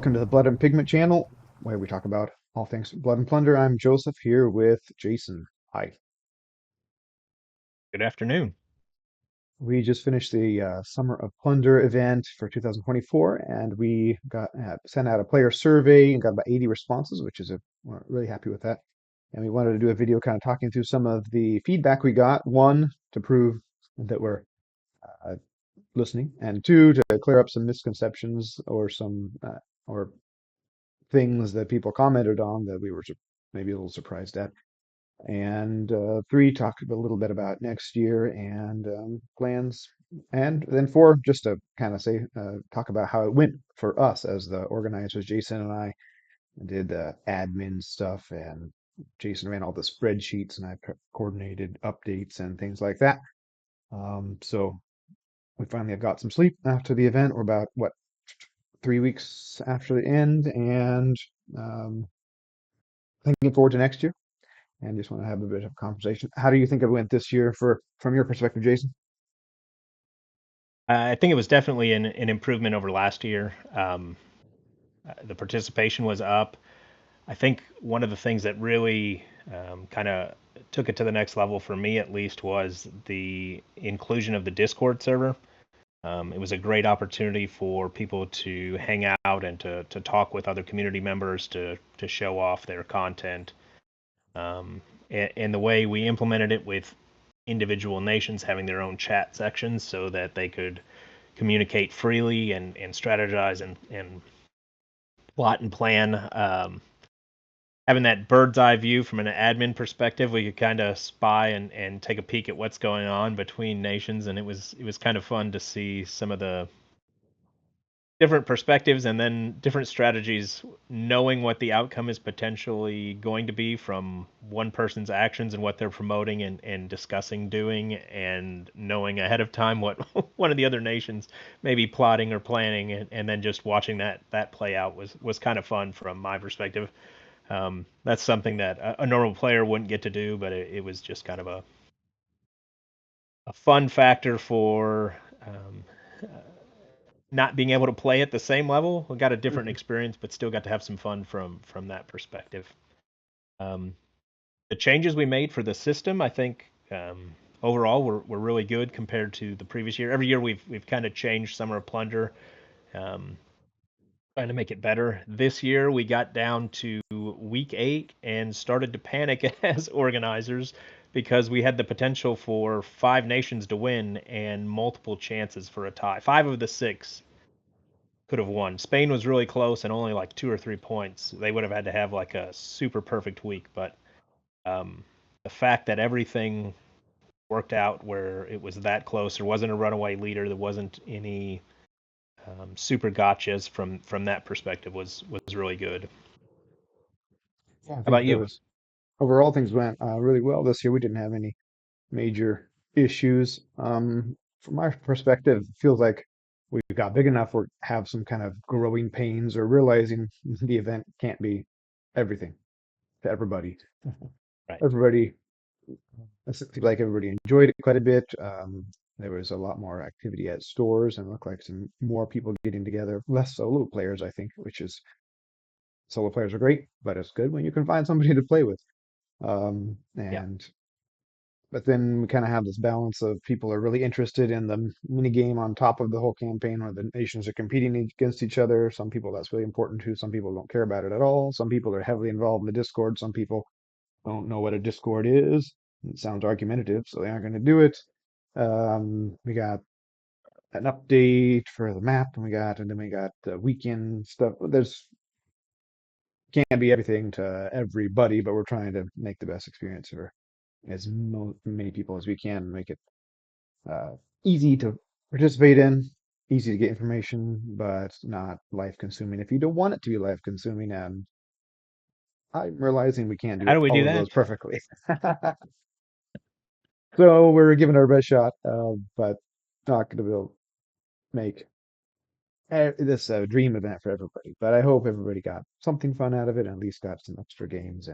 Welcome to the Blood and Pigment channel, where we talk about all things Blood and Plunder. I'm Joseph here with Jason. Hi. Good afternoon. We just finished the Summer of Plunder event for 2024, and we got sent out a player survey and got about 80 responses, which is we're really happy with that. And we wanted to do a video kind of talking through some of the feedback we got. One, to prove that we're uh, listening, and two, to clear up some misconceptions or things that people commented on that we were maybe a little surprised at. And three, talk a little bit about next year and plans. And then four, just to kind of talk about how it went for us as the organizers. Jason and I did the admin stuff, and Jason ran all the spreadsheets, and I coordinated updates and things like that. So we finally have got some sleep after the event. We're about, what, 3 weeks after the end, and um, looking forward to next year, and just want to have a bit of a conversation. How do you think it went this year from your perspective, Jason? I think it was definitely an improvement over last year. The participation was up. I think one of the things that really kind of took it to the next level for me, at least, was the inclusion of the Discord server. It was a great opportunity for people to hang out and to talk with other community members to show off their content. And the way we implemented it with individual nations having their own chat sections so that they could communicate freely and strategize and plot and plan. Having that bird's eye view from an admin perspective, we could kind of spy and take a peek at what's going on between nations, and it was kind of fun to see some of the different perspectives and then different strategies, knowing what the outcome is potentially going to be from one person's actions and what they're promoting and discussing doing, and knowing ahead of time what one of the other nations may be plotting or planning, and then just watching that play out was kind of fun from my perspective. That's something that a normal player wouldn't get to do, but it was just kind of a fun factor for not being able to play at the same level. We got a different Mhm. experience, but still got to have some fun from that perspective. Um, the changes we made for the system, I think, overall were really good compared to the previous year. Every year we've kind of changed Summer of Plunder, um, trying to make it better. This year we got down to week 8 and started to panic as organizers because we had the potential for 5 nations to win and multiple chances for a tie. 5 of the 6 could have won. Spain was really close and only like 2 or 3 points. They would have had to have like a super perfect week, but um, the fact that everything worked out where it was that close, there wasn't a runaway leader, there wasn't any super gotchas from that perspective was really good. Yeah, I How think about there you? was overall things went really well this year. We didn't have any major issues. From my perspective, it feels like we got big enough or have some kind of growing pains or realizing the event can't be everything to everybody. Right. Everybody It seemed like everybody enjoyed it quite a bit. There was a lot more activity at stores and looked like some more people getting together. Less solo players, I think, which is solo players are great, but it's good when you can find somebody to play with. Um, Yeah. and but then we kind of have this balance of people are really interested in the mini game on top of the whole campaign where the nations are competing against each other. Some people that's really important to. Some people don't care about it at all. Some people are heavily involved in the Discord. Some people don't know what a Discord is. It sounds argumentative, so they aren't going to do it. We got an update for the map, and then we got the weekend stuff. There's can't be everything to everybody, but we're trying to make the best experience for many people as we can, make it uh, easy to participate in, easy to get information, but not life consuming. If you don't want it to be life consuming, and I'm realizing we can't do How do we all do of those that? perfectly. So we're giving our best shot, but not going to be able to make this a dream event for everybody. But I hope everybody got something fun out of it and at least got some extra games.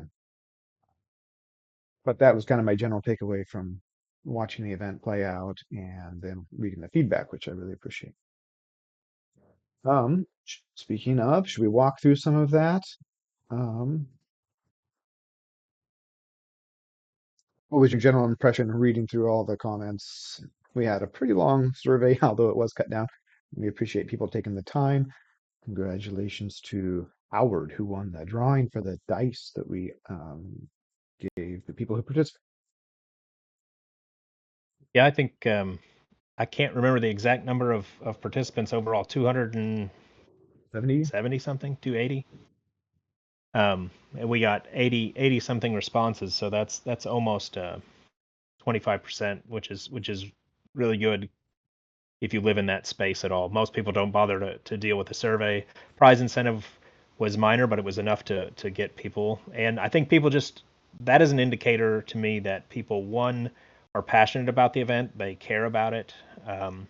But that was kind of my general takeaway from watching the event play out and then reading the feedback, which I really appreciate. Speaking of, should we walk through some of that? Um, what was your general impression reading through all the comments? We had a pretty long survey, although it was cut down. We appreciate people taking the time. Congratulations to Howard, who won the drawing for the dice that we gave the people who participated. Yeah, I think I can't remember the exact number of participants overall. 70? 270 something, 280. And we got 80 something responses, so that's almost 25%, which is really good if you live in that space at all. Most people don't bother to deal with the survey. Prize incentive was minor, but it was enough to get people. And I think people just, that is an indicator to me that people, one, are passionate about the event, they care about it, um,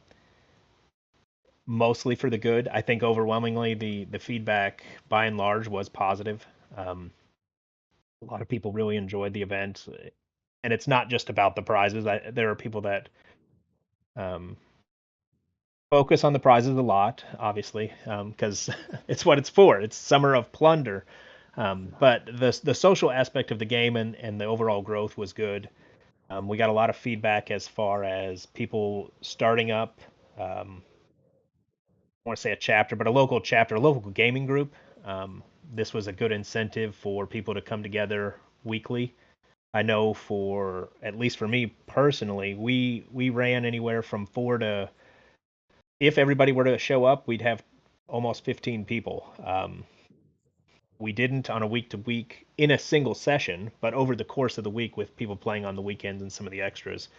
mostly for the good. I think overwhelmingly the feedback by and large was positive. Um, a lot of people really enjoyed the event, and it's not just about the prizes. There are people that um, focus on the prizes a lot, obviously, because it's what it's for. It's Summer of Plunder. But the social aspect of the game and the overall growth was good. We got a lot of feedback as far as people starting up. I want to say a chapter, but a local chapter, a local gaming group. This was a good incentive for people to come together weekly. I know for at least for me personally, we ran anywhere from four to, if everybody were to show up, we'd have almost 15 people. We didn't on a week to week in a single session, but over the course of the week with people playing on the weekends and some of the extras,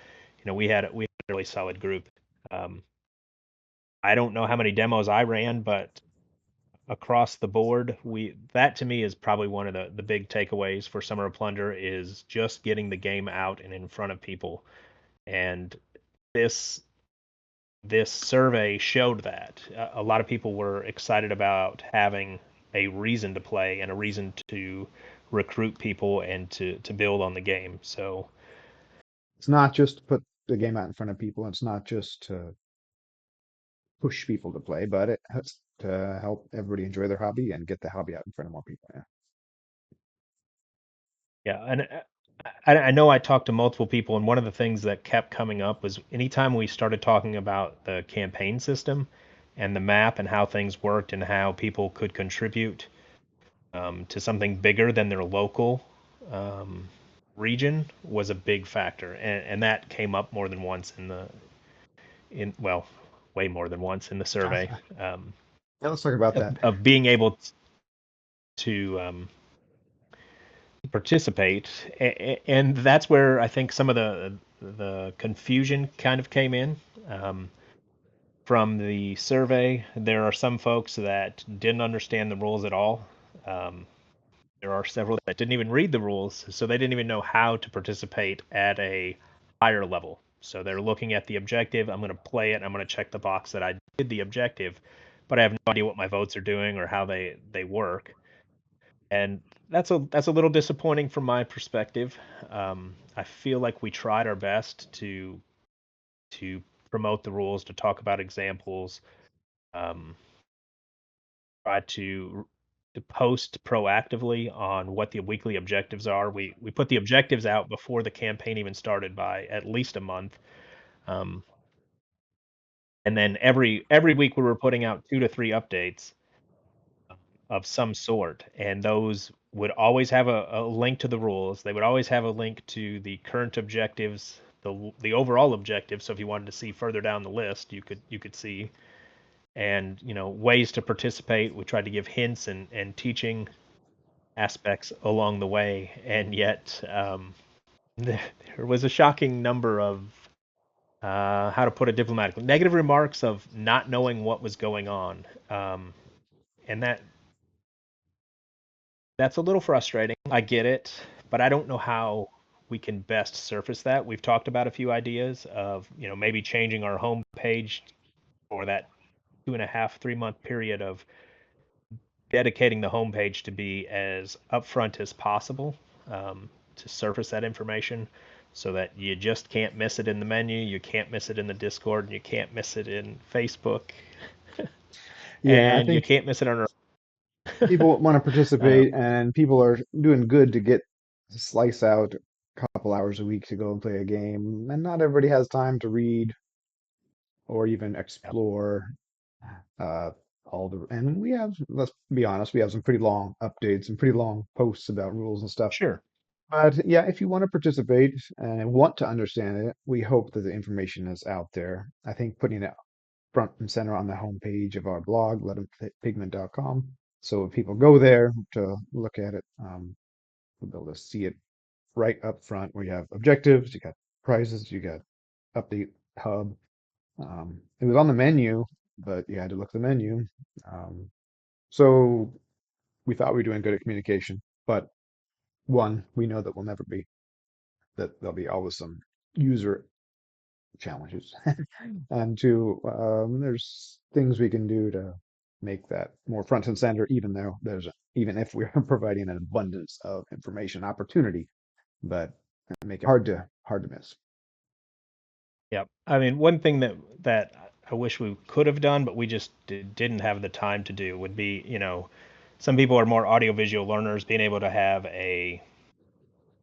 we had a really solid group. Um, I don't know how many demos I ran, but across the board, we that to me is probably one of the big takeaways for Summer of Plunder is just getting the game out and in front of people. And this this survey showed that a lot of people were excited about having a reason to play and a reason to recruit people and to build on the game. So It's not just to put the game out in front of people. It's not just to push people to play, but it has to help everybody enjoy their hobby and get the hobby out in front of more people. Yeah. yeah, and I know I talked to multiple people, and one of the things that kept coming up was anytime we started talking about the campaign system and the map and how things worked and how people could contribute to something bigger than their local um, region was a big factor, and that came up more than once in well, way more than once in the survey, um, Yeah, let's talk about that. of being able to participate, and that's where I think some of the confusion kind of came in. Um, from the survey, there are some folks that didn't understand the rules at all. Um, there are several that didn't even read the rules, so they didn't even know how to participate at a higher level. So they're looking at the objective. I'm going to play it. I'm going to check the box that I did the objective, but I have no idea what my votes are doing or how they work. And that's a little disappointing from my perspective. I feel like we tried our best to promote the rules, to talk about examples, um, try to post proactively on what the weekly objectives are. We put the objectives out before the campaign even started by at least a month, um, and then every week we were putting out 2 to 3 updates of some sort, and those would always have a link to the rules. They would always have a link to the current objectives, the overall objective. So if you wanted to see further down the list, you could see, and ways to participate. We tried to give hints and teaching aspects along the way, and yet there was a shocking number of how to put it diplomatically, negative remarks of not knowing what was going on, and that's a little frustrating. I get it, but I don't know how we can best surface that. We've talked about a few ideas of, maybe changing our homepage for that 2.5, 3 month period of dedicating the homepage to be as upfront as possible, to surface that information so that you just can't miss it in the menu, you can't miss it in the Discord, and you can't miss it in Facebook. Yeah, I and you think can't miss it on. people want to Um, participate, and people are doing good to get slice out a couple hours a week to go and play a game, and not everybody has time to read or even yep. explore uh, all the. And we have, let's be honest, we have some pretty long updates and pretty long posts about rules and stuff. Sure. But yeah, if you want to participate and want to understand it, we hope that the information is out there. I think putting it front and center on the homepage of our blog, letpigment.com. So if people go there to look at it, we'll be able to see it right up front where you have objectives, you got prizes, you got update hub. It was on the menu, but you had to look at the menu. Um, so we thought we were doing good at communication, but one, we know that we'll never be, that there'll be always some user challenges. And two, there's things we can do to make that more front and center, even though even if we're providing an abundance of information opportunity, but make it hard to miss. Yep. I mean, one thing that I wish we could have done, but we just didn't have the time to do would be, some people are more audiovisual learners, being able to have a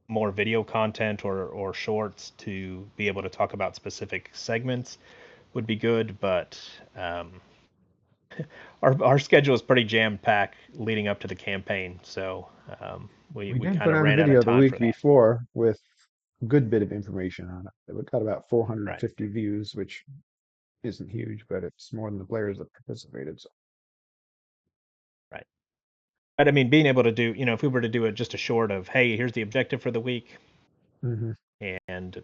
more video content or shorts to be able to talk about specific segments would be good, but our schedule is pretty jam packed leading up to the campaign, so We we did kind put of out a ran out of video the time week for that. before with a good bit of information on it. It got about Right, 450 views, which isn't huge, but it's more than the players that participated. So, right. But I mean, being able to do, if we were to do it just a short of, hey, here's the objective for the week, hmm and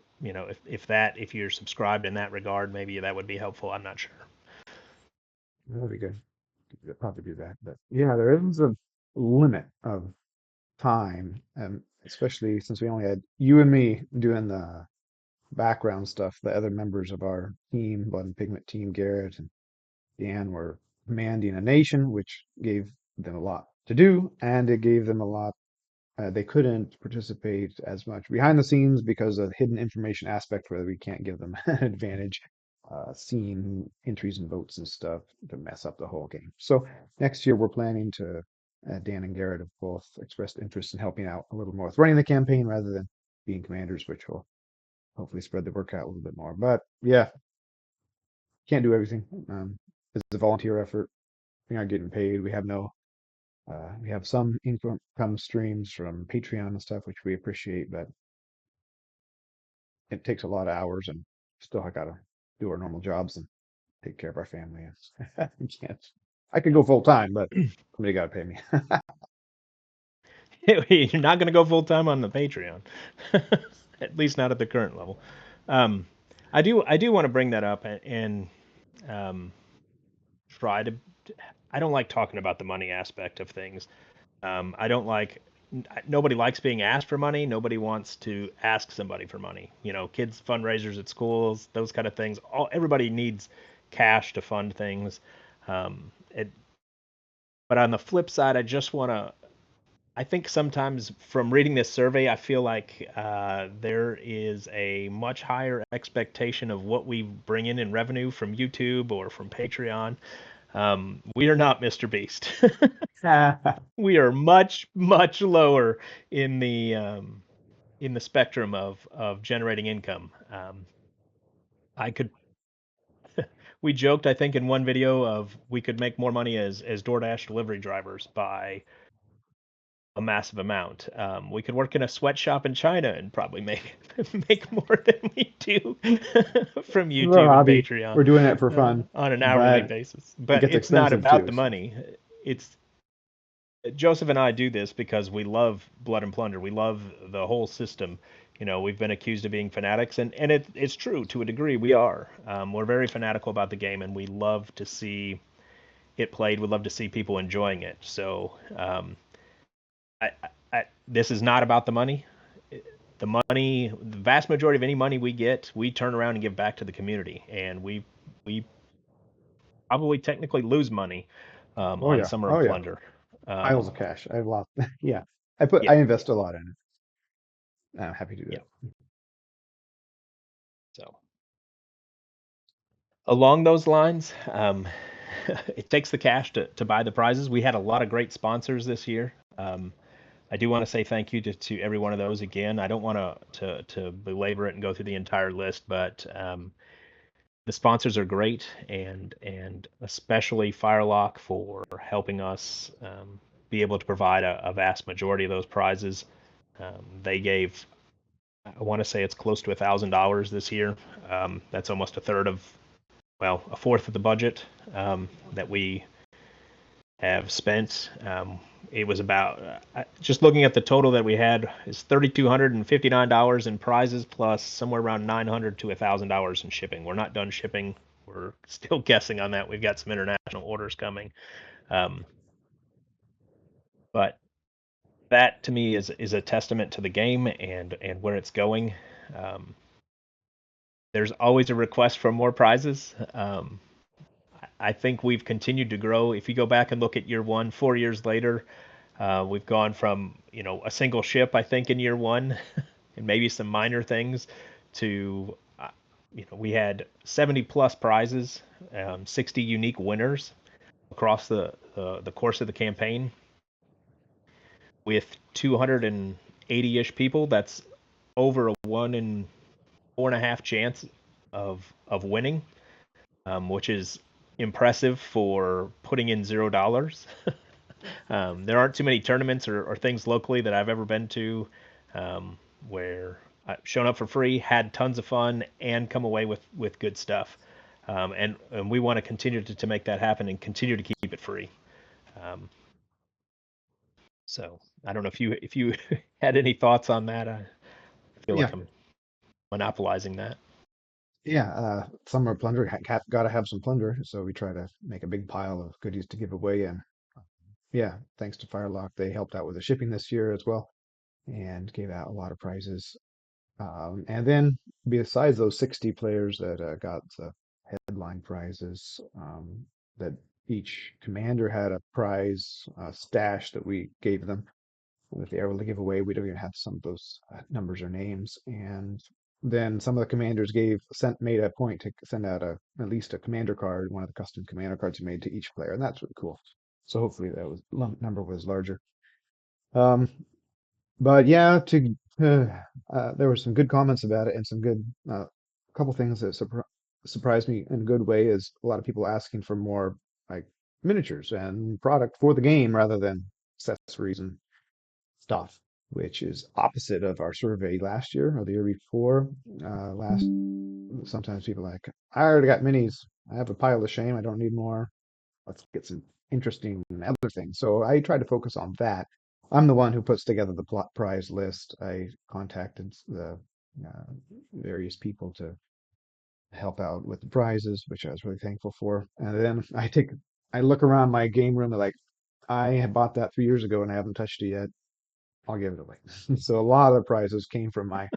if you're subscribed in that regard, maybe that would be helpful. I'm not sure. that'd be good. Could probably do that. But yeah, there is a limit of time, and especially since we only had you and me doing the background stuff, the other members of our team, Blood and Pigment team, Garrett and Dan, were commanding a nation, which gave them a lot to do, and it gave them a lot. They couldn't participate as much behind the scenes because of the hidden information aspect where we can't give them an advantage, seeing entries and votes and stuff to mess up the whole game. So next year we're planning to, Dan and Garrett have both expressed interest in helping out a little more with running the campaign rather than being commanders, which will hopefully spread the work out a little bit more. But yeah, can't do everything. It's a volunteer effort. We're not getting paid. We have some income streams from Patreon and stuff, which we appreciate, but it takes a lot of hours, and still I gotta do our normal jobs and take care of our family. We can't. I could go full time, but somebody gotta pay me. You're not going to go full time on the Patreon, at least not at the current level. Um, I do want to bring that up and um, try to. I don't like talking about the money aspect of things. I don't like. Nobody likes being asked for money. Nobody wants to ask somebody for money. Kids fundraisers at schools, those kind of things. Everybody needs cash to fund things. It, but on the flip side, I just want to. I think sometimes from reading this survey, I feel like there is a much higher expectation of what we bring in revenue from YouTube or from Patreon. We are not Mr. Beast. We are much, much lower in the spectrum of generating income. I could. We joked, I think, in one video of we could make more money as DoorDash delivery drivers by a massive amount. We could work in a sweatshop in China and probably make make more than we do from This is our YouTube and hobby. Patreon We're doing it for fun, on an hourly but basis. it But gets it's not expensive about too. the So money. It's Joseph and I do this because we love Blood and Plunder. We love the whole system. We've been accused of being fanatics, and it's true to a degree. We are. We're very fanatical about the game, and we love to see it played. We love to see people enjoying it. So this is not about the money. The money, the vast majority of any money we get, we turn around and give back to the community, and we probably technically lose money oh on yeah, Summer oh of yeah, Plunder. piles Um, of cash. I have lots. Yeah, I yeah, invest a lot in it. I'm happy to do yeah. that. So along those lines, it takes the cash to buy the prizes. We had a lot of great sponsors this year. I do want to say thank you to every one of those again. I don't want to belabor it and go through the entire list, but the sponsors are great, and especially Firelock for helping us be able to provide a vast majority of those prizes. They gave, I want to say it's close to $1,000 this year. That's almost a third of, well, a fourth of the budget that we have spent. It was about just looking at the total that we had is $3,259 in prizes plus somewhere around $900 to $1,000 in shipping. We're not done shipping. We're still guessing on that. We've got some international orders coming, um, but that to me is a testament to the game and where it's going. Um, there's always a request for more prizes. I think we've continued to grow. If you go back and look at year one, 4 years later, we've gone from a single ship, I think, in year one, and maybe some minor things, to we had 70 plus prizes, 60 unique winners across the course of the campaign, with 280-ish people. That's over a 1 in 4.5 chance of winning, which is impressive for putting in $0. There aren't too many tournaments or things locally that I've ever been to where I've shown up for free, had tons of fun, and come away with good stuff. And we want to continue to make that happen and continue to keep it free. Um, so I don't know if you had any thoughts on that. I feel Yeah, like I'm monopolizing that. yeah. Summer of Plunder, gotta have some plunder, so we try to make a big pile of goodies to give away. And yeah, thanks to Firelock, they helped out with the shipping this year as well and gave out a lot of prizes. And then besides those 60 players that got the headline prizes, that each commander had a prize stash that we gave them that they were able to give away. We don't even have some of those numbers or names. And then some of the commanders made a point to send out at least a commander card, one of the custom commander cards we made to each player, and that's really cool. So hopefully that was number was larger. Um, but yeah, there were some good comments about it and some good couple things that surprised me in a good way is a lot of people asking for more like miniatures and product for the game rather than accessories and stuff, which is opposite of our survey last year or the year before. Last Sometimes people are like, I already got minis. I have a pile of shame. I don't need more. Let's get some interesting other things. So I try to focus on that. I'm the one who puts together the plot prize list. I contacted the uh, various people to help out with the prizes, which I was really thankful for. And then I look around my game room and like, I had bought that 3 years ago and I haven't touched it yet. I'll give it away. So a lot of the prizes came from my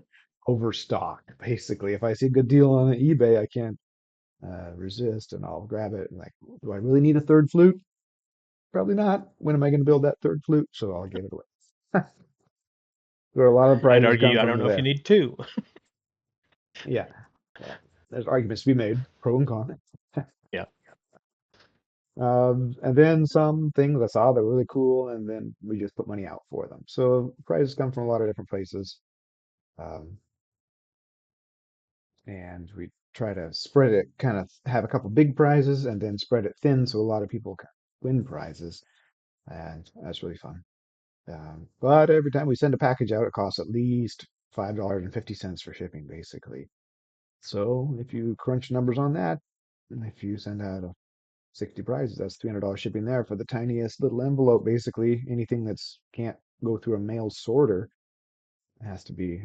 overstock. Basically, if I see a good deal on eBay, I can't resist and I'll grab it. And like, do I really need a third flute? Probably not. When am I going to build that third flute? So I'll give it away. Where a lot of I'd prizes come argue I don't from know if you there. need two. Yeah. Yeah. There's arguments to be made, pro and con. Yeah. And then some things I saw that were really cool, and then we just put money out for them. So prizes come from a lot of different places. Um, and we try to spread it, kind of have a couple big prizes and then spread it thin so a lot of people can win prizes. And that's really fun. But every time we send a package out, it costs at least $5.50 for shipping, basically. So if you crunch numbers on that, and if you send out 60 prizes, that's $300 shipping there for the tiniest little envelope. Basically, anything that's can't go through a mail sorter has to be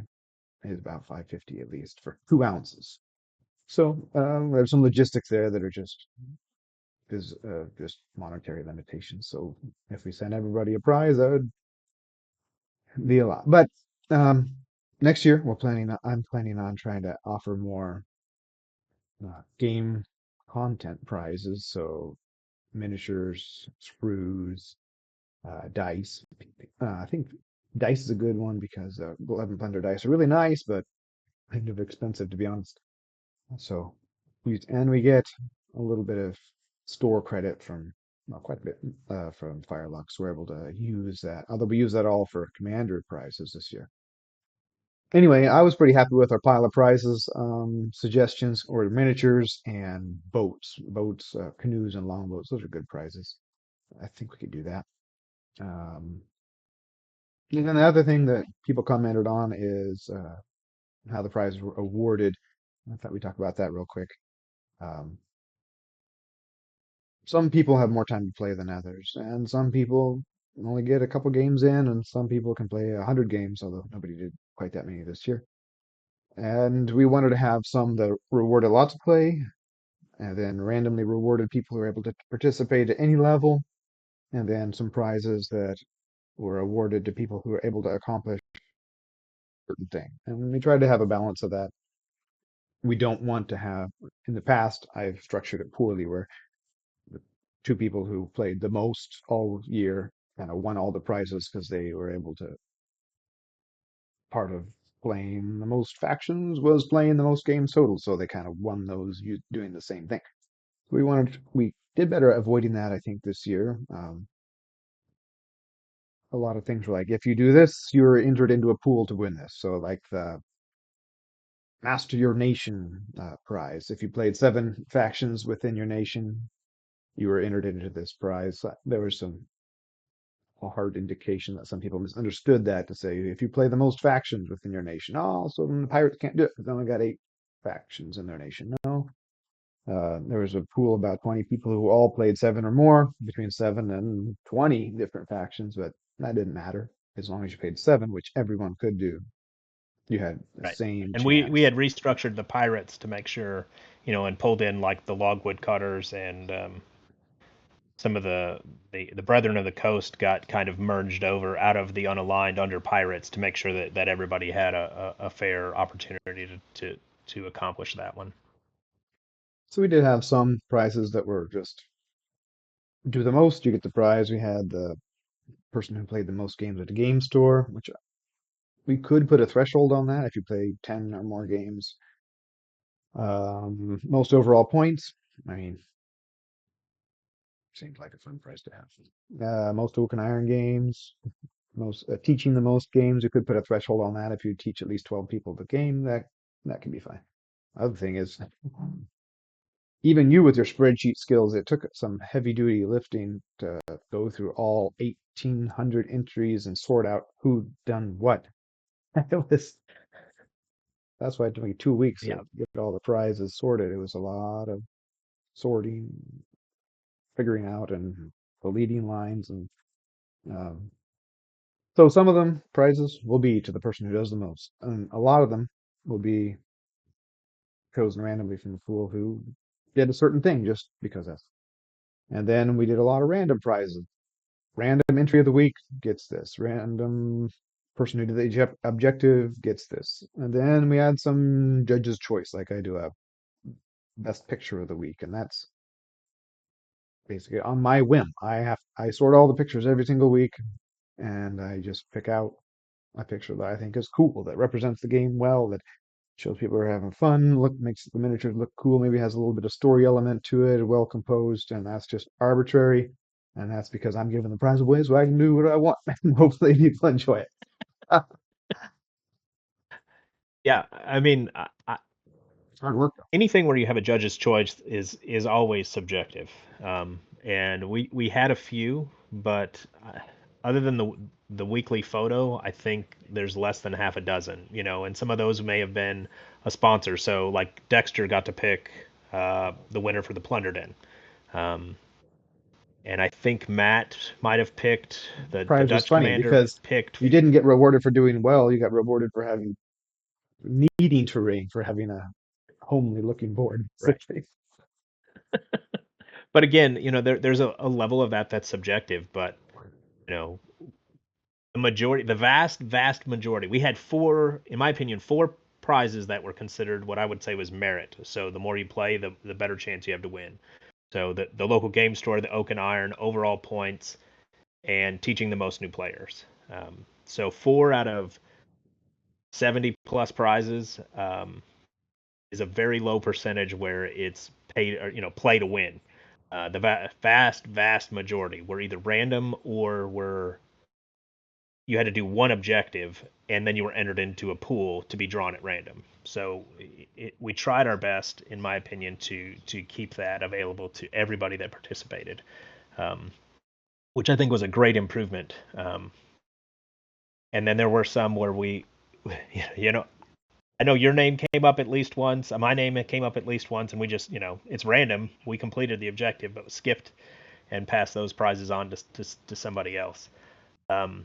is about 550 at least for 2 ounces. So there's some logistics there that are just monetary limitations. So if we send everybody a prize, that would be a lot. But um, next year I'm planning on trying to offer more game content prizes. So miniatures, sprues, dice. I think dice is a good one because 11 Plunder dice are really nice, but kind of expensive to be honest. So we get a little bit of store credit from, well, quite a bit from Firelux. We're able to use that, although we use that all for commander prizes this year. Anyway, I was pretty happy with our pile of prizes, suggestions, or miniatures and boats, canoes and longboats. Those are good prizes. I think we could do that. Um, and then the other thing that people commented on is how the prizes were awarded. I thought we talked about that real quick. Um, some people have more time to play than others, and some people only get a couple games in, and some people can play 100 games, although nobody did quite that many this year. And we wanted to have some that rewarded lots of play, and then randomly rewarded people who were able to participate at any level, and then some prizes that were awarded to people who were able to accomplish a certain thing. And we tried to have a balance of that. We don't want to have, in the past, I've structured it poorly where the two people who played the most all year kind of won all the prizes because they were able to, part of playing the most factions was playing the most games total. So they kind of won those doing the same thing. We did better at avoiding that, I think, this year. A lot of things were like, if you do this, you're entered into a pool to win this. So like the Master Your Nation prize. If you played 7 factions within your nation, you were entered into this prize. There was some hard indication that some people misunderstood that to say if you play the most factions within your nation, oh, so then the pirates can't do it because they only got 8 factions in their nation. No, there was a pool of about 20 people who all played 7 or more, between 7 and 20 different factions, but that didn't matter as long as you played 7, which everyone could do. You had the Right. same And we chance. had restructured the pirates to make sure, and pulled in like the logwood cutters and some of the Brethren of the Coast got kind of merged over out of the unaligned under pirates to make sure that everybody had a fair opportunity to accomplish that one. So we did have some prizes that were just do the most, you get the prize. We had the person who played the most games at the game store, which we could put a threshold on that if you play 10 or more games. Most overall points. I mean, seems like a fun prize to have. Most oak and iron games. Most teaching the most games. You could put a threshold on that if you teach at least 12 people the game. That can be fine. Other thing is, even you with your spreadsheet skills, it took some heavy duty lifting to go through all 1,800 entries and sort out who done what. It was That's why it took me 2 weeks to Yeah. get all the prizes sorted. It was a lot of sorting, figuring out, and deleting lines, and um, so some of them prizes will be to the person who does the most, and a lot of them will be chosen randomly from the pool who did a certain thing just because of. And then we did a lot of random prizes. Random entry of the week gets this. Random person who did the objective gets this. And then we had some judge's choice, like I do a best picture of the week, and that's basically on my whim. I sort all the pictures every single week, and I just pick out a picture that I think is cool, that represents the game well, that shows people are having fun, makes the miniatures look cool, maybe has a little bit of story element to it, well composed, and that's just arbitrary. And that's because I'm giving the prize away so I can do what I want. And hopefully people enjoy it. Yeah. I mean, Hard work though. anything where you have a judge's choice is always subjective. And we had a few, but other than the weekly photo, I think there's less than half a dozen. And some of those may have been a sponsor. So like Dexter got to pick the winner for the Plundered In. Um, and I think Matt might have picked the Prize was Dutch funny commander because picked. you didn't get rewarded for doing well, you got rewarded for having needing terrain, for having a homely looking board, Right. basically. But again, there's a level of that's subjective, but you know, the majority, the vast majority, we had four, in my opinion, four prizes that were considered what I would say was merit. So the more you play, the better chance you have to win. So the local game store, the Oak and Iron, overall points, and teaching the most new players. So 4 out of 70 plus prizes is a very low percentage where it's pay or play to win. The vast majority were either random or were you had to do one objective and then you were entered into a pool to be drawn at random. So we tried our best, in my opinion, to keep that available to everybody that participated, um, which I think was a great improvement. And then there were some where we, you know, I know your name came up at least once. My name came up at least once, and we just, it's random. We completed the objective, but skipped and passed those prizes on to somebody else. Um,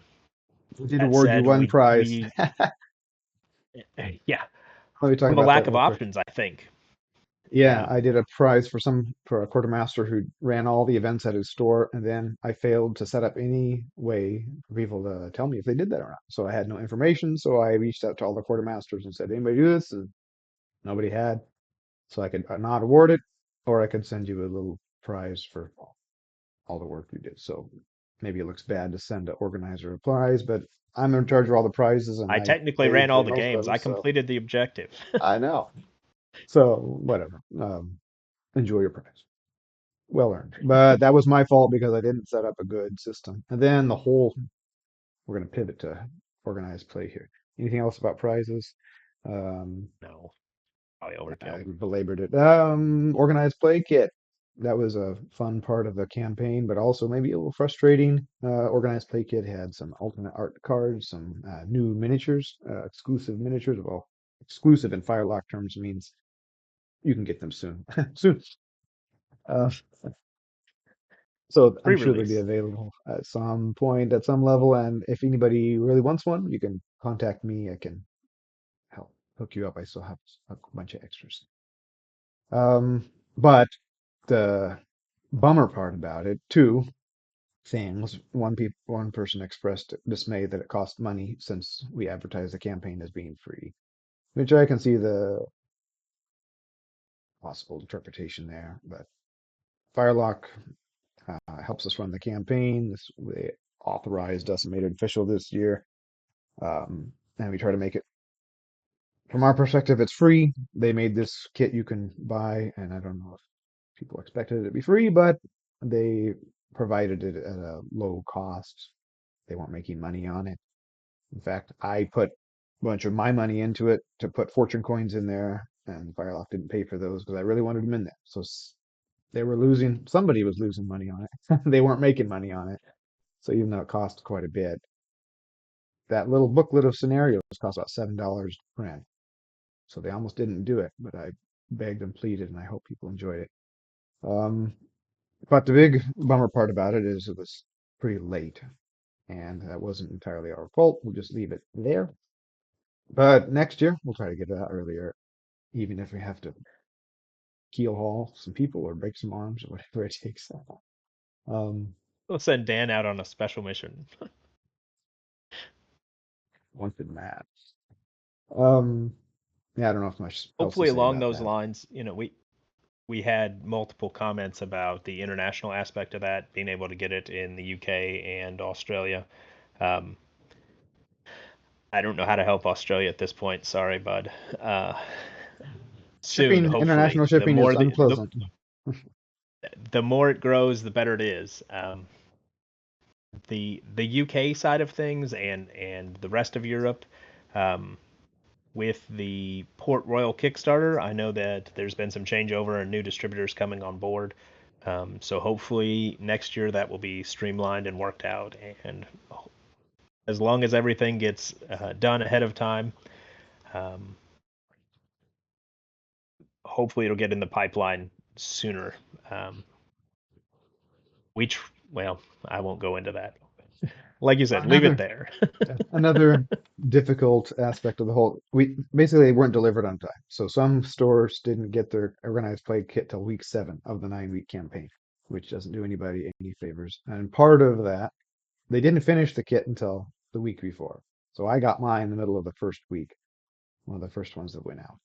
We did that award you said, one prize. yeah, Let me talk from a about that lack of real quick. options, I think. Yeah, Um, I did a prize for a quartermaster who ran all the events at his store, and then I failed to set up any way for people to tell me if they did that or not. So I had no information. So I reached out to all the quartermasters and said, "Anybody do this?" And nobody had. So I could not award it, or I could send you a little prize for all the work you did. So maybe it looks bad to send an organizer a prize, but I'm in charge of all the prizes, and I I technically paid ran all for the most of games. them. I So completed the objective. I know. So whatever. Enjoy your prize. Well earned. But that was my fault because I didn't set up a good system. And then we're going to pivot to organized play here. Anything else about prizes? Um, No, probably I overkill. belabored it. Organized play kit. That was a fun part of the campaign, but also maybe a little frustrating. Organized play kit had some alternate art cards, some new miniatures, exclusive miniatures. Well, exclusive in Firelock terms means you can get them soon. Soon. Uh, So I'm sure they'll be Pre-release. available at some point, at some level. And if anybody really wants one, you can contact me. I can help hook you up. I still have a bunch of extras. But the bummer part about it, two things. One person expressed dismay that it cost money since we advertised the campaign as being free, which I can see the possible interpretation there. But Firelock helps us run the campaign. They authorized us and made it official this year. And we try to make it, from our perspective, it's free. They made this kit you can buy, and I don't know if people expected it to be free, but they provided it at a low cost. They weren't making money on it. In fact, I put a bunch of my money into it to put fortune coins in there, and Firelock didn't pay for those because I really wanted them in there. So they were losing, somebody was losing money on it. They weren't making money on it. So even though it cost quite a bit, that little booklet of scenarios cost about $7 to print. So they almost didn't do it, but I begged and pleaded, and I hope people enjoyed it. Um, but the big bummer part about it is it was pretty late, and that wasn't entirely our fault. We'll just leave it there. But next year, we'll try to get it out earlier, even if we have to keel haul some people or break some arms or whatever it takes. Um, We'll send Dan out on a special mission. Once in that. Um, yeah, I don't know if much else to Hopefully, say along about those that. lines, we had multiple comments about the international aspect of that, being able to get it in the UK and Australia. Um, I don't know how to help Australia at this point. Sorry, bud. Uh, Soon, Shipping, hopefully. international shipping is unpleasant. The more it grows, the better it is. The UK side of things and the rest of Europe, um, with the Port Royal Kickstarter, I know that there's been some changeover and new distributors coming on board. So hopefully next year that will be streamlined and worked out. And as long as everything gets done ahead of time, um, hopefully it'll get in the pipeline sooner. Um, well, I won't go into that. Like you said, leave it Another there. another difficult aspect of the whole, we basically weren't delivered on time. So some stores didn't get their organized play kit till week 7 of the 9-week campaign, which doesn't do anybody any favors. And part of that, they didn't finish the kit until the week before. So I got mine in the middle of the first week, one of the first ones that went out.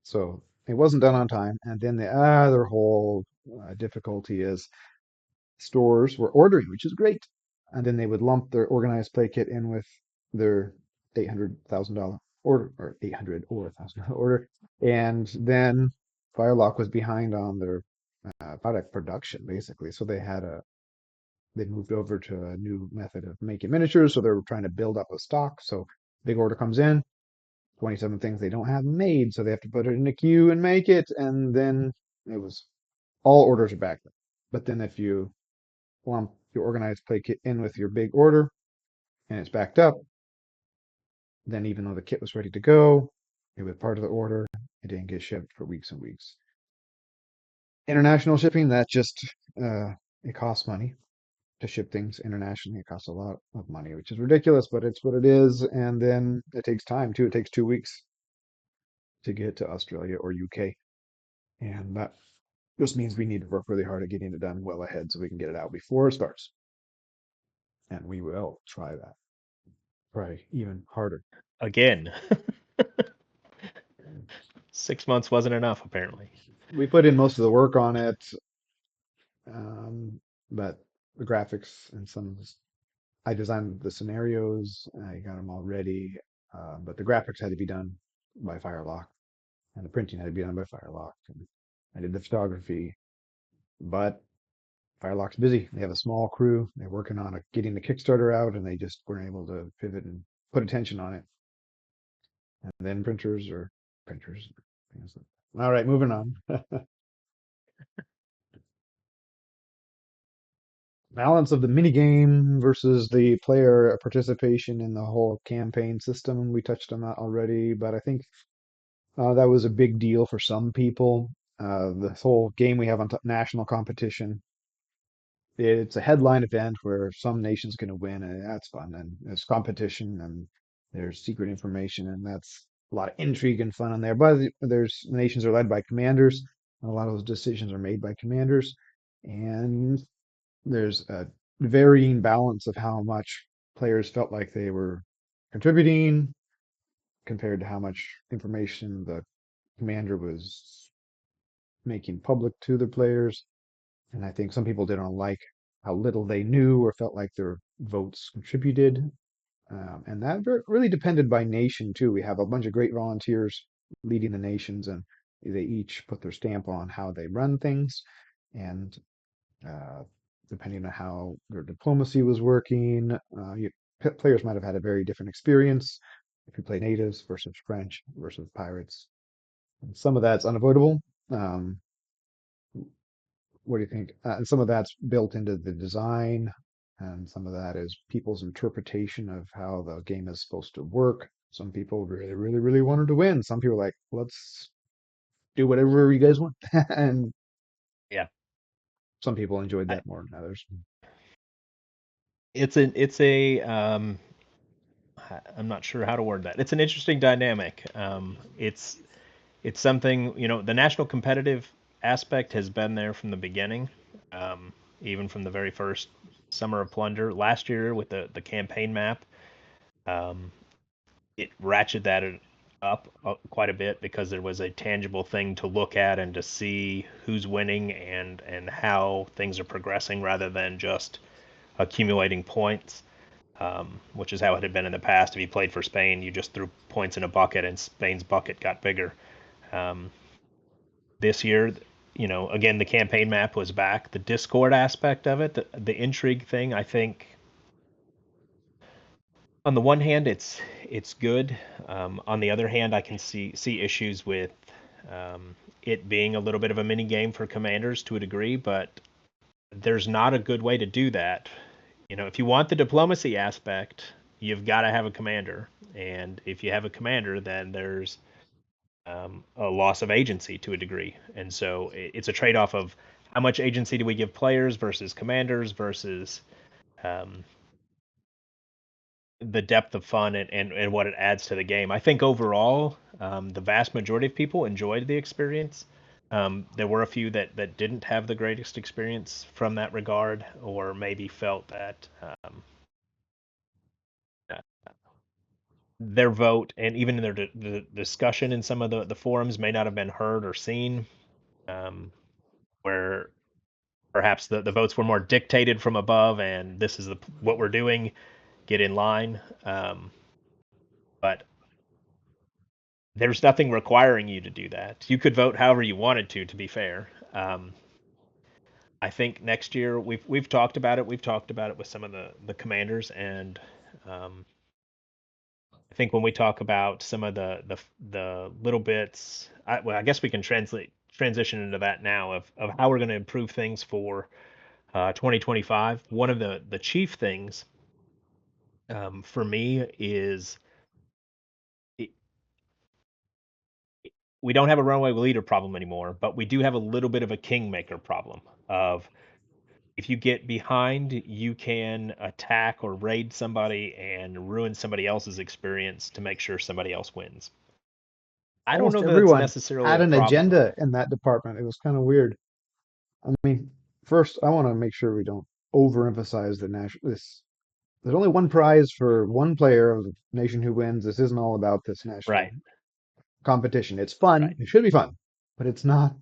So it wasn't done on time. And then the other whole difficulty is stores were ordering, which is great. And then they would lump their organized play kit in with their $800,000 order, or 800 or $1,000 order. And then Firelock was behind on their product production basically. So they moved over to a new method of making miniatures. So they're trying to build up a stock. So big order comes in, 27 things they don't have made, so they have to put it in a queue and make it. And then it was all orders are backed up. But then if you lump your organized play kit in with your big order and it's backed up, then even though the kit was ready to go, it was part of the order, it didn't get shipped for weeks and weeks. International shipping, that just it costs money to ship things internationally. It costs a lot of money, which is ridiculous, but it's what it is. And then it takes time too. It takes 2 weeks to get to Australia or UK. And that just means we need to work really hard at getting it done well ahead so we can get it out before it starts. And we will try that. Try even harder. Again, 6 months wasn't enough, apparently. We put in most of the work on it, um, but the graphics and I designed the scenarios, I got them all ready, but the graphics had to be done by Firelock, and the printing had to be done by Firelock. And I did the photography, but Firelock's busy. They have a small crew. They're working on getting the Kickstarter out, and they just weren't able to pivot and put attention on it. And then printers. All right, moving on. Balance of the minigame versus the player participation in the whole campaign system. We touched on that already, but I think that was a big deal for some people. The whole game we have on national competition, it's a headline event where some nation's going to win, and that's fun. And there's competition, and there's secret information, and that's a lot of intrigue and fun in there. But there's nations are led by commanders, and a lot of those decisions are made by commanders, and there's a varying balance of how much players felt like they were contributing compared to how much information the commander was making public to the players. And I think some people didn't like how little they knew or felt like their votes contributed. And that really depended by nation too. We have a bunch of great volunteers leading the nations, and they each put their stamp on how they run things. And uh, depending on how their diplomacy was working, players might have had a very different experience if you play natives versus French versus pirates. And some of that's unavoidable. Um, what do you think? And some of that's built into the design, and some of that is people's interpretation of how the game is supposed to work. Some people really, really, really wanted to win. Some people are like, let's do whatever you guys want. And Yeah. some people enjoyed I, that more than others. it's a I'm not sure how to word that. It's an interesting dynamic. It's something, the national competitive aspect has been there from the beginning, even from the very first Summer of Plunder last year with the campaign map. Um, it ratcheted that up quite a bit because there was a tangible thing to look at and to see who's winning and how things are progressing rather than just accumulating points, which is how it had been in the past. If you played for Spain, you just threw points in a bucket and Spain's bucket got bigger. Um, this year, again, the campaign map was back. The Discord aspect of it, the intrigue thing, I think on the one hand, it's good. On the other hand, I can see issues with it being a little bit of a mini game for commanders to a degree, but there's not a good way to do that. If you want the diplomacy aspect, you've got to have a commander, and if you have a commander, then there's a loss of agency to a degree, and so it's a trade-off of how much agency do we give players versus commanders versus um, the depth of fun and what it adds to the game. I think overall, the vast majority of people enjoyed the experience. There were a few that didn't have the greatest experience from that regard, or maybe felt that uh, their vote and even their the discussion in some of the forums may not have been heard or seen, where perhaps the votes were more dictated from above, and this is what we're doing, get in line. But there's nothing requiring you to do that. You could vote however you wanted to be fair. I think next year we've talked about it. We've talked about it with some of the commanders, and um, I think when we talk about some of the little bits, well, I guess we can transition into that now of how we're going to improve things for 2025. One of the chief things for me is it, we don't have a runaway leader problem anymore, but we do have a little bit of a kingmaker problem of if you get behind, you can attack or raid somebody and ruin somebody else's experience to make sure somebody else wins. I don't Almost know that it's everyone necessarily had a an problem though. agenda in that department. It was kind of weird. I mean, first, I want to make sure we don't overemphasize the national. This there's only one prize for one player of the nation who wins. This isn't all about this national Right, competition. It's fun. right. It should be fun, but it's not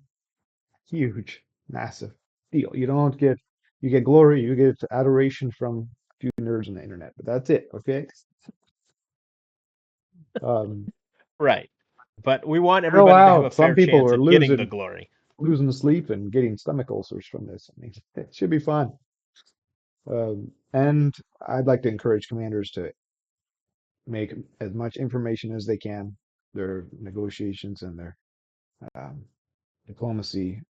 huge, massive deal. You get glory, you get adoration from a few nerds on the internet, but that's it. Okay. Um, Right. But we want Chill everybody to have a out. Some fair people chance are at getting the glory. losing sleep and getting stomach ulcers from this. I mean, it should be fun. And I'd like to encourage commanders to make as much information as they can, their negotiations and their um, diplomacy,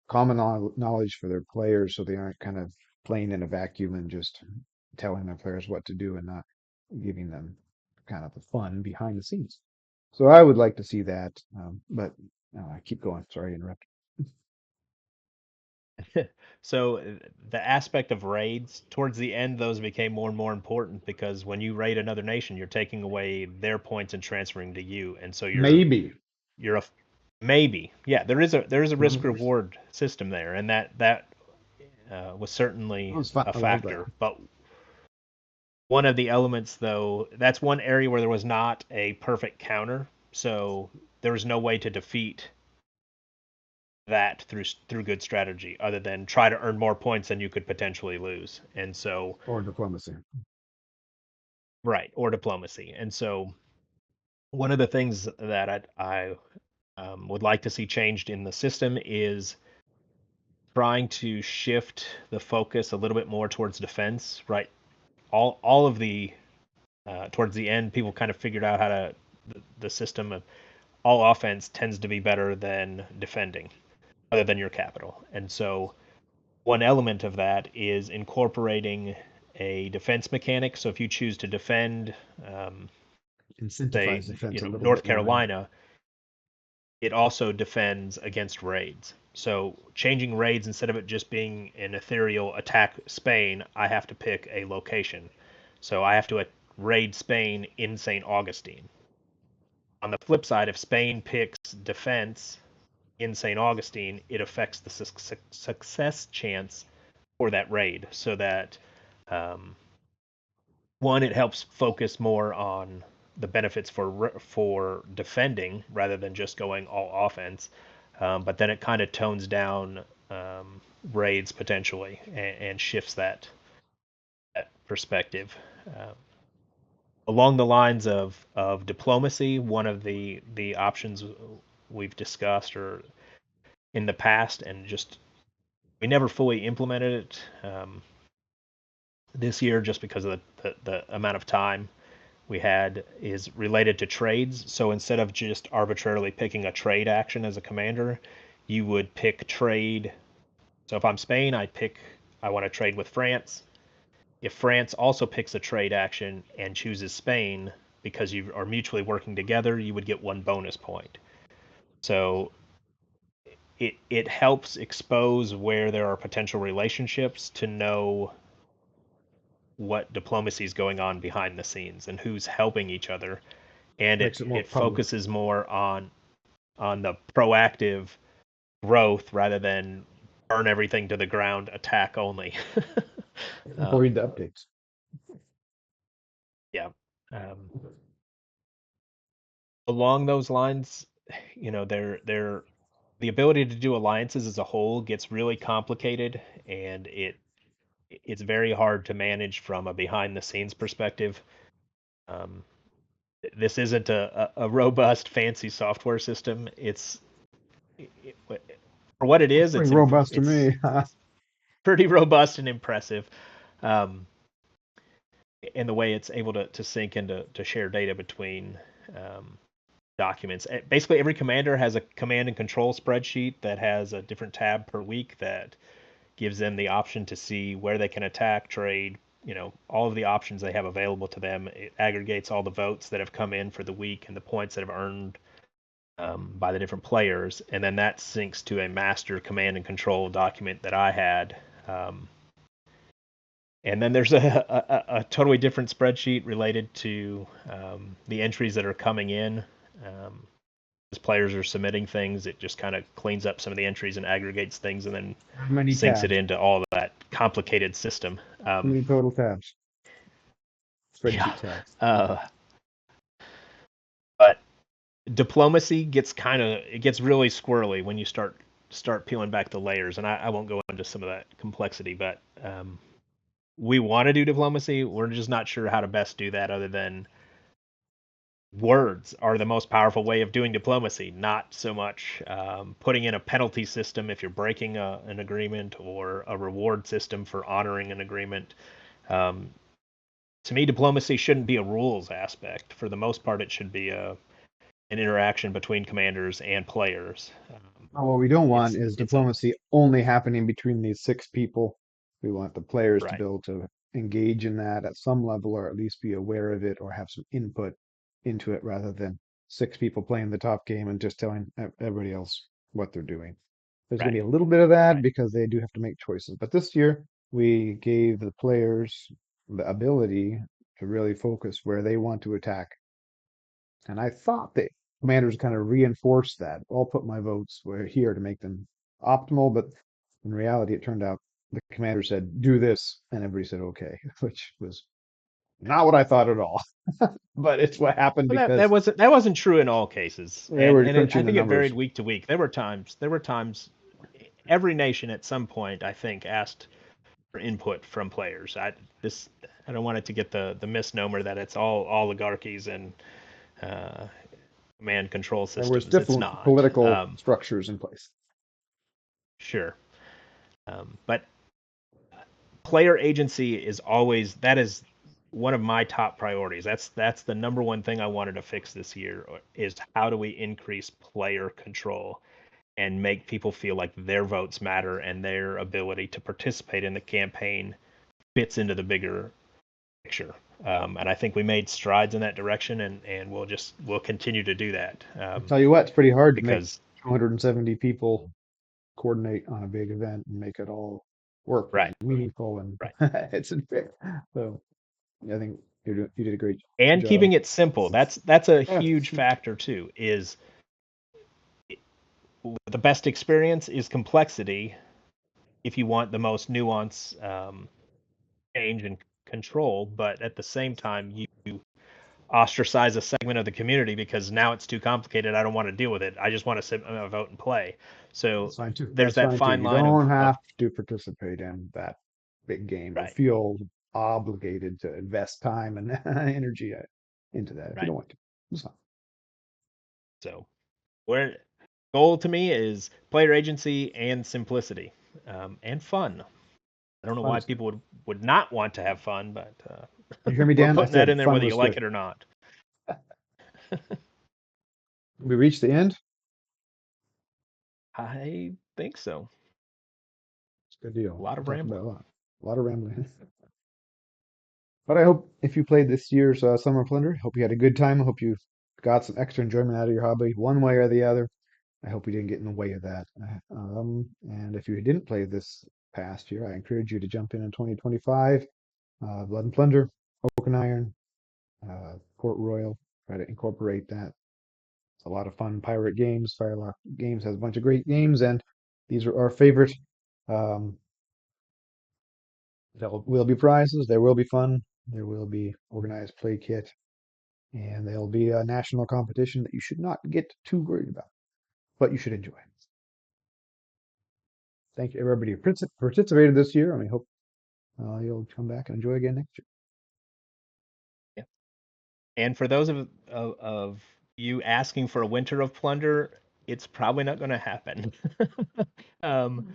common knowledge for their players so they aren't kind of playing in a vacuum and just telling their players what to do and not giving them kind of the fun behind the scenes. So I would like to see that, but I keep going. Sorry to interrupt. So the aspect of raids towards the end, those became more and more important because when you raid another nation, you're taking away their points and transferring to you, and so Maybe. you're a maybe yeah. There is a risk 100%. reward system there, and that was That certainly was fun. a I love that. factor. But one of the elements, though, that's one area where there was not a perfect counter, so there was no way to defeat that through good strategy other than try to earn more points than you could potentially lose. And so, Or diplomacy. right, or diplomacy. And so, one of the things that I would like to see changed in the system is trying to shift the focus a little bit more towards defense. Right, all of the towards the end, people kind of figured out how to the system of all offense tends to be better than defending, other than your capital. And so one element of that is incorporating a defense mechanic. So if you choose to defend, um, say, Incentivize defense a little North bit more. Yeah. Carolina, it also defends against raids. So changing raids instead of it just being an ethereal attack Spain, I have to pick a location. So I have to raid Spain in St. Augustine. On the flip side, if Spain picks defense in St. Augustine, it affects the success chance for that raid. So that um, one, it helps focus more on the benefits for defending rather than just going all offense. But then it kind of tones down raids potentially and shifts that perspective. Uh, Along the lines of diplomacy, one of the options we've discussed or in the past, and just we never fully implemented it this year just because of the amount of time we had, is related to trades. So instead of just arbitrarily picking a trade action as a commander, you would pick trade. So if I'm Spain, I want to trade with France. If France also picks a trade action and chooses Spain because you are mutually working together, you would get one bonus point. So it helps expose where there are potential relationships to know what diplomacy is going on behind the scenes and who's helping each other, and Makes it more it public. focuses more on the proactive growth rather than burn everything to the ground, attack only. um, Avoid the updates. yeah. Um, Along those lines, they're the ability to do alliances as a whole gets really complicated, and it's very hard to manage from a behind the scenes perspective. Um, this isn't a robust, fancy software system. For what it is. Pretty robust to It's me. pretty robust and impressive. Um, in the way it's able to sync and to share data between documents. Basically, every commander has a command and control spreadsheet that has a different tab per week that gives them the option to see where they can attack, trade, all of the options they have available to them. It aggregates all the votes that have come in for the week and the points that have earned by the different players, and then that syncs to a master command and control document that I had. And then there's a totally different spreadsheet related to the entries that are coming in. As players are submitting things, it just kind of cleans up some of the entries and aggregates things and then How many syncs it tabs? into all of that complicated system. How many total tabs? Yeah. Spreadsheet tabs. But diplomacy gets really squirrely when you start peeling back the layers, and I won't go into some of that complexity, but we want to do diplomacy. We're just not sure how to best do that other than words are the most powerful way of doing diplomacy, not so much putting in a penalty system if you're breaking an agreement or a reward system for honoring an agreement. Um, to me, diplomacy shouldn't be a rules aspect. For the most part, it should be an interaction between commanders and players. Oh, what we don't want is It's a diplomacy only happening between these six people. We want the players to right, be able to engage in that at some level, or at least be aware of it, or have some input into it, rather than six people playing the top game and just telling everybody else what they're doing. There's going to right, be a little bit of that right. because they do have to make choices. But this year, we gave the players the ability to really focus where they want to attack. And I thought that commanders kind of reinforced that. I'll put my votes where here to make them optimal, but in reality, it turned out the commander said, do this, and everybody said, okay, which was not what I thought at all. But it's what happened Well, that because wasn't true in all cases, they and were I crunching the think it varied numbers. week to week. There were times every nation at some point I think asked for input from players. This I don't want it to get the misnomer that it's all oligarchies and uh, command control There was systems. It's different not. political structures in place. Sure, but player agency is one of my top priorities. That's the number one thing I wanted to fix this year is how do we increase player control and make people feel like their votes matter and their ability to participate in the campaign fits into the bigger picture. And I think we made strides in that direction, and we'll continue to do that I tell you what, it's pretty hard to make because 270 people coordinate on a big event and make it all work and right, meaningful, and right, it's unfair. So I think you did a great and job. keeping it simple. That's a Yeah, huge factor too. Is the best experience is complexity if you want the most nuance, change, and control, but at the same time, you ostracize a segment of the community because now it's too complicated. I don't want to deal with it. I just want to sit vote and play. So that's fine too. there's That's that fine too. fine You line don't of have to participate in that big game or right, feel obligated to invest time and energy into that if you right. don't want to. It's fine. So where goal to me is player agency and simplicity, and fun. I don't know Fun why is good. people would not want to have fun, but You hear me, we're Dan? I putting that said in there fun whether you was like good. it or not. We reached the end. I think so. It's a good A deal. lot We of talked about rambling. a lot of rambling. But I hope if you played this year's Summer of Plunder, hope you had a good time. I hope you got some extra enjoyment out of your hobby, one way or the other. I hope we didn't get in the way of that. And if you didn't play this past year, I encourage you to jump in 2025. Blood and Plunder, Oak and Iron, Port Royal. Try to incorporate that. It's a lot of fun. Pirate Games, Firelock Games has a bunch of great games, and these are our favorite. Um, there will be prizes. There will be fun. There will be organized play kit, and there'll be a national competition that you should not get too worried about, but you should enjoy. Thank you, everybody who participated this year, and we hope you'll come back and enjoy again next year. Yeah. And for those of you asking for a winter of plunder, it's probably not going to happen. um,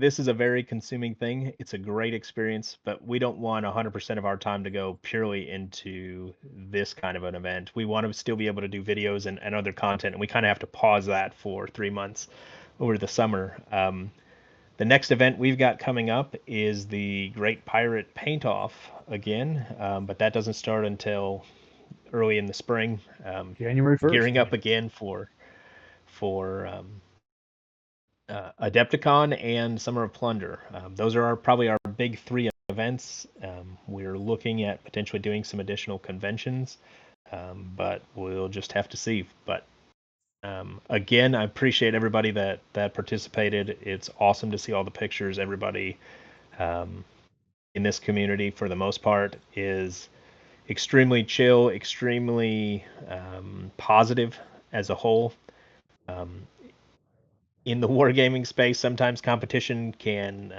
this is a very consuming thing. It's a great experience, but we don't want 100% of our time to go purely into this kind of an event. We want to still be able to do videos and other content, and we kind of have to pause that for 3 months over the summer. The next event we've got coming up is the Great Pirate Paint Off again, but that doesn't start until early in the spring. January 1st. Gearing up again for Adepticon and Summer of Plunder. Those are probably our big three events. We're looking at potentially doing some additional conventions, but we'll just have to see. But again, I appreciate everybody that participated. It's awesome to see all the pictures. Everybody um, in this community, for the most part, is extremely chill, extremely positive as a whole. Um, in the wargaming space, sometimes competition can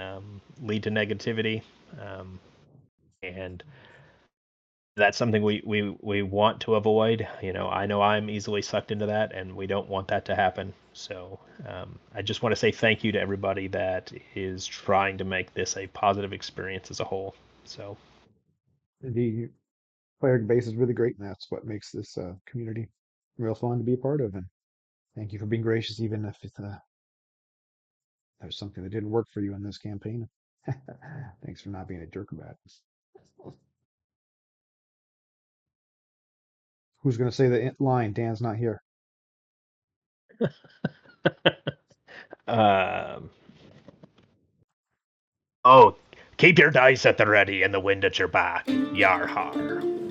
lead to negativity, um, and that's something we want to avoid. I know I'm easily sucked into that, and we don't want that to happen. So I just want to say thank you to everybody that is trying to make this a positive experience as a whole. So The player base is really great, and that's what makes this community real fun to be a part of. And thank you for being gracious, even if there's something that didn't work for you in this campaign. Thanks for not being a jerk about it. Who's going to say the line? Dan's not here. um, oh, keep your dice at the ready and the wind at your back. Yarrharr.